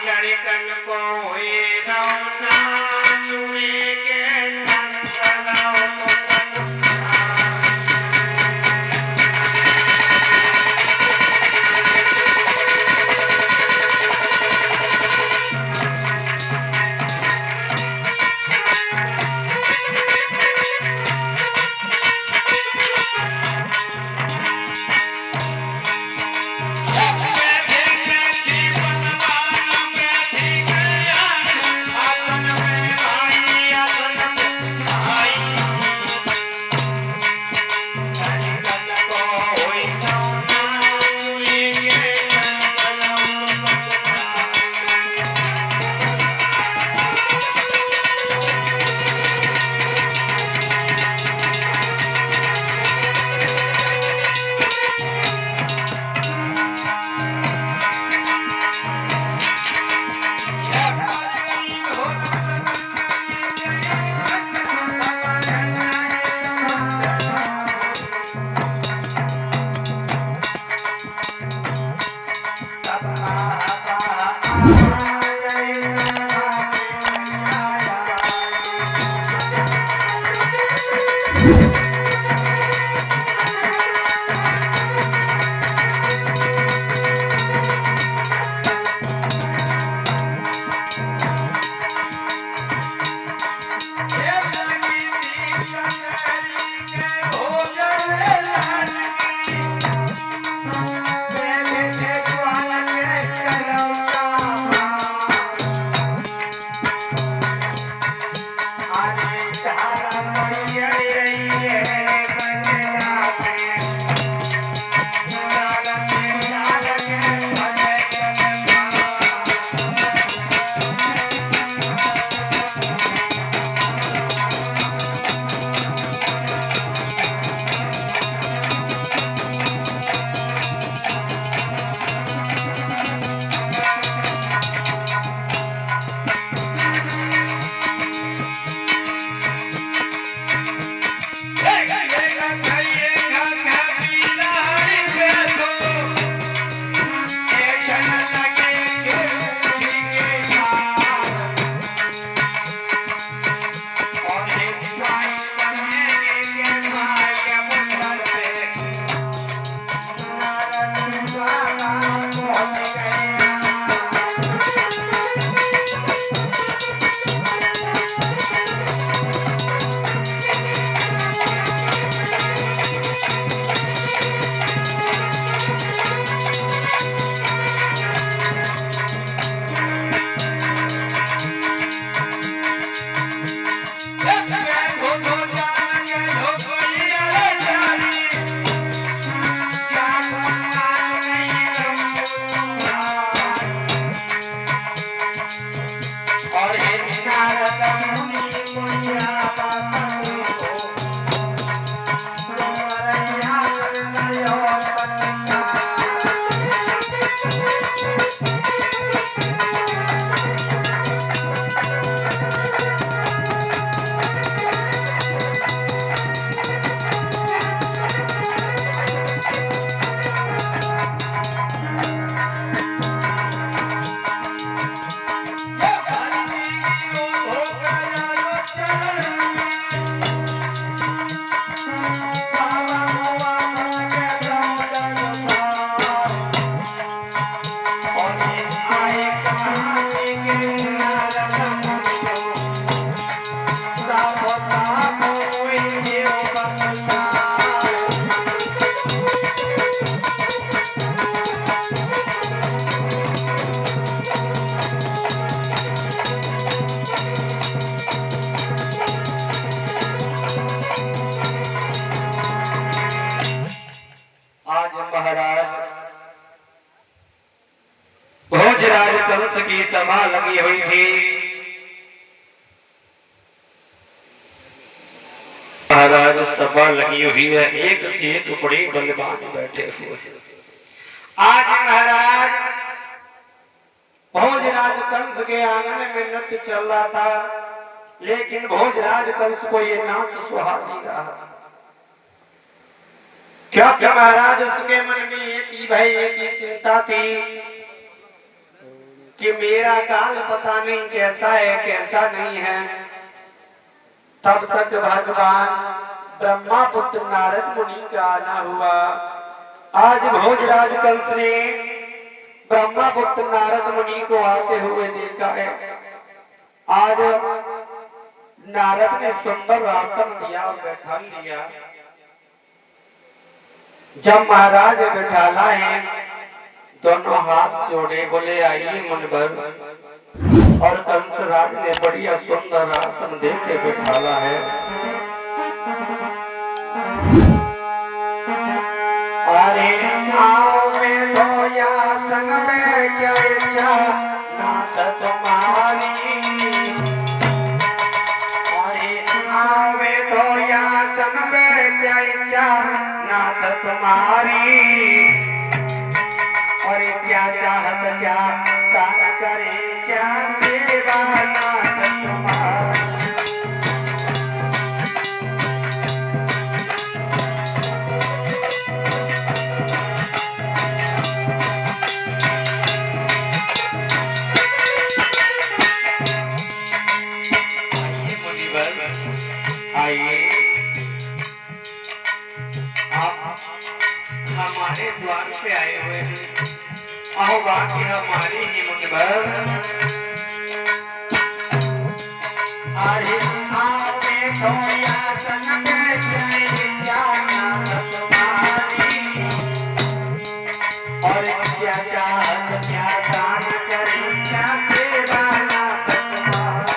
लड़कन को हुए रौना चुने के भोजराज कंस की सभा लगी हुई थी। महाराज सभा लगी हुई है, एक से टुकड़ी बलवान बैठे हुए। आज महाराज भोजराज कंस के आंगन में नृत्य चल रहा था, लेकिन भोजराज कंस को ये नाच सुहा नहीं रहा। क्या महाराज उसके मन में एक ही भय, एक ही चिंता थी कि मेरा काल पता नहीं कैसा है कैसा नहीं है। तब तक भगवान ब्रह्मा पुत्र नारद मुनि का आना हुआ। आज भोजराज कंस ने ब्रह्मा पुत्र नारद मुनि को आते हुए देखा है। आज नारद ने सुंदर आसन दिया और बैठा लिया। जब महाराज बैठाला है, दोनों हाथ जोड़े बोले आइए मुनिवर। और कंस राज ने बढ़िया सुंदर आसन देके बैठाला है। अरे आओ बैठो या संग में क्या इच्छा नाथ तुम्हारी। अरे आओ बैठो या संग में क्या इच्छा नाथ तुम्हारी। और क्या चाहत क्या ताना करे क्या सेवा नाथ तुम्हारी। आइए आप हमारे द्वार पे आए हुए हैं। आओ बाकी हमारी ही मुनिवर। अरे आओ बैठो या संग में क्या नाथ तुम्हारी। और क्या चाहत क्या दान करे क्या सेवा नाथ तुम्हारी।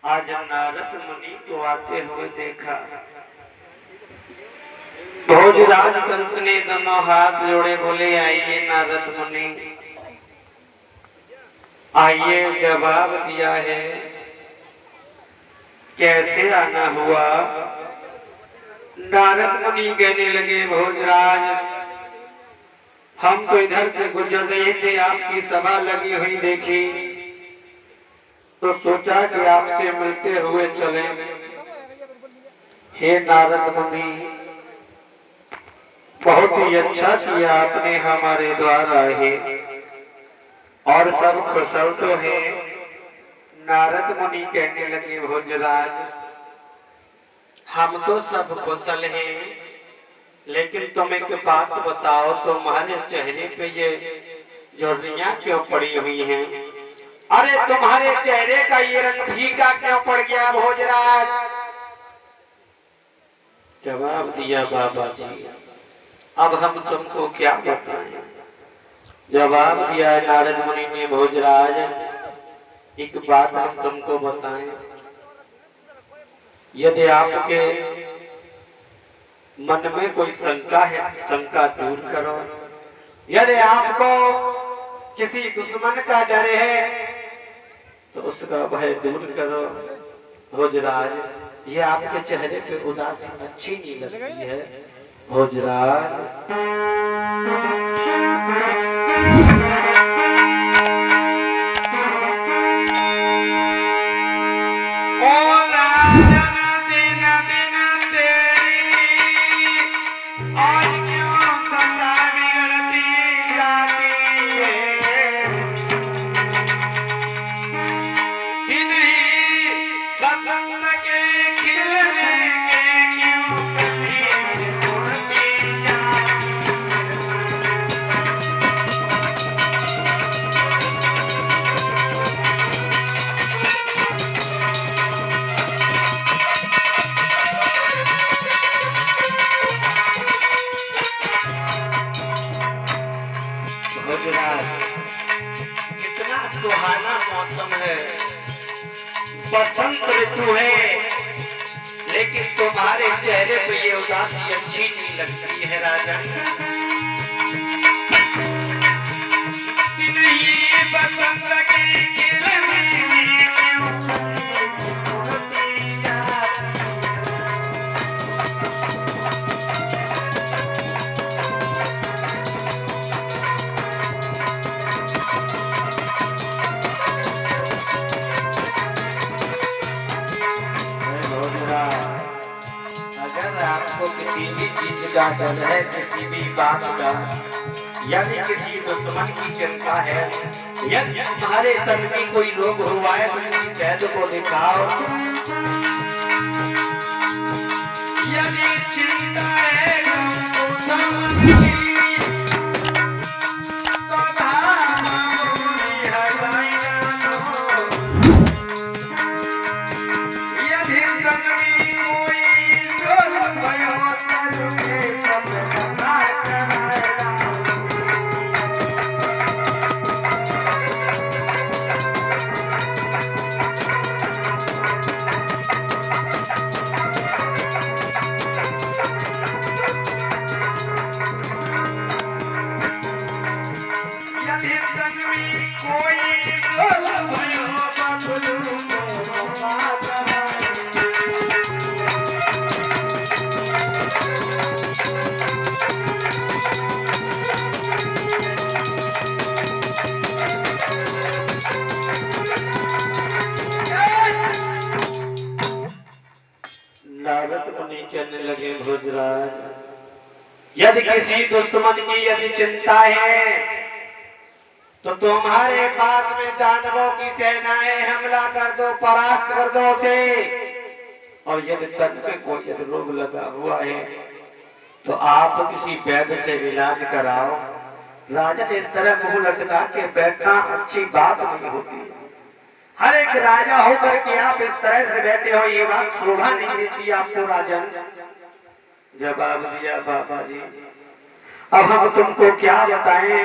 आज नारद मुनि को आते हुए देखा। भोजराज कंस ने दोनों हाथ जोड़े बोले आइए नारद मुनि। आइए जवाब दिया है कैसे आना हुआ। नारद मुनि कहने लगे भोजराज हम तो इधर से गुजर रहे थे, आपकी सभा लगी हुई देखी तो सोचा कि आपसे मिलते हुए चले। हे नारद मुनि बहुत ही अच्छा किया आपने हमारे द्वार आए और सब कुशल तो है। नारद मुनि कहने लगे भोजराज हम तो सब कुशल हैं, लेकिन तुम एक बात बताओ तुम्हारे चेहरे पे ये झुर्रियां क्यों पड़ी हुई हैं। अरे तुम्हारे चेहरे का ये रंग फीका क्यों पड़ गया भोजराज। जवाब दिया बाबा जी अब हम तुमको क्या बताएं। जवाब दिया नारद मुनि ने भोजराज एक बात हम तुमको बताएं। यदि आपके मन में कोई शंका है शंका दूर करो। यदि आपको किसी दुश्मन का डर है तो उसका भय दूर करो। भोजराज ये आपके चेहरे पे उदासी अच्छी नहीं लगती है। भोजराज बसंत ऋतु है, लेकिन तुम्हारे चेहरे पे ये उदासी अच्छी नहीं लगती है राजन। नहीं बसंत के खिलने आपको किसी भी चीज का डर है, किसी भी बात का, यदि किसी दुश्मन की चिंता है, यदि तुम्हारे तन में कोई रोग हुआ है तो किसी वैद्य को दिखाओ। यदि चिंता है कहने लगे भोजराज, यदि किसी दुश्मन की यदि चिंता है तो तुम्हारे पास में दानवों की सेनाएं हमला कर दो, परास्त कर दो उसे। और यदि तन में कोई यदि रोग लगा हुआ है तो आप किसी वैद्य से इलाज कराओ। राजन, इस तरह मुंह लटका के बैठना अच्छी बात नहीं होती। हर एक राजा होकर के आप इस तरह से बैठे हो, ये बात शोभा नहीं देती आपको। राजन जवाब दिया, बाबा जी अब हम तुमको क्या बताएं।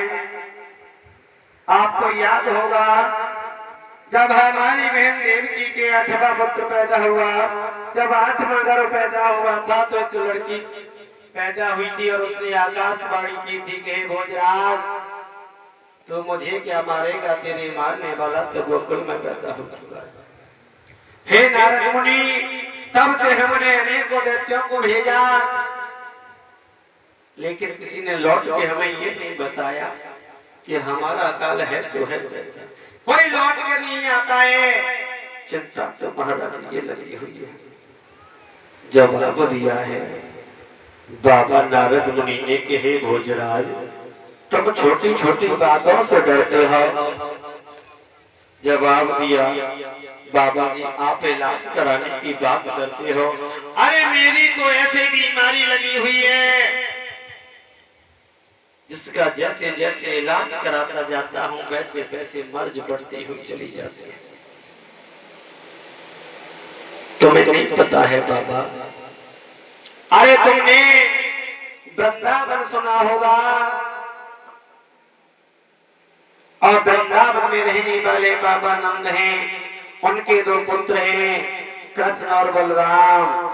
आपको याद होगा जब हमारी बहन देवकी के 8वां पुत्र पैदा हुआ, जब 8वां गर्भ पैदा हुआ था तो एक लड़की पैदा हुई थी और उसने आकाशवाणी की थी कि भोजराज तो मुझे क्या मारेगा, तेरे मारने वाला तो गोकुल में पैदा हो चुका है। हे नारद मुनि, तब से हमने अनेकों दैत्यों को भेजा, लेकिन किसी ने लौट के हमें ये नहीं बताया कि हमारा काल है तो है वैसा। कोई लौट के नहीं आता है। चिंता तो महाराज ये लगी हुई है। जवाब दिया है बाबा नारद मुनि ने कि हे भोजराज, तुम छोटी छोटी बातों से डरते हो। जवाब दिया, बाबा जी आप इलाज कराने की बात करते हो। अरे मेरी तो ऐसी बीमारी लगी हुई है जिसका जैसे जैसे इलाज कराता जाता हूँ वैसे वैसे मर्ज बढ़ती हुई चली जाती है। तुम्हें नहीं पता है बाबा? अरे तुमने वृंदावन सुना होगा, और वृंदावन में रहने वाले बाबा नंद हैं, उनके 2 पुत्र हैं, कृष्ण और बलराम।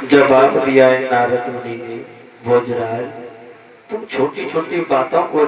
जवाब दिया है नारद मुनि ने, भोजराज तुम छोटी छोटी बातों को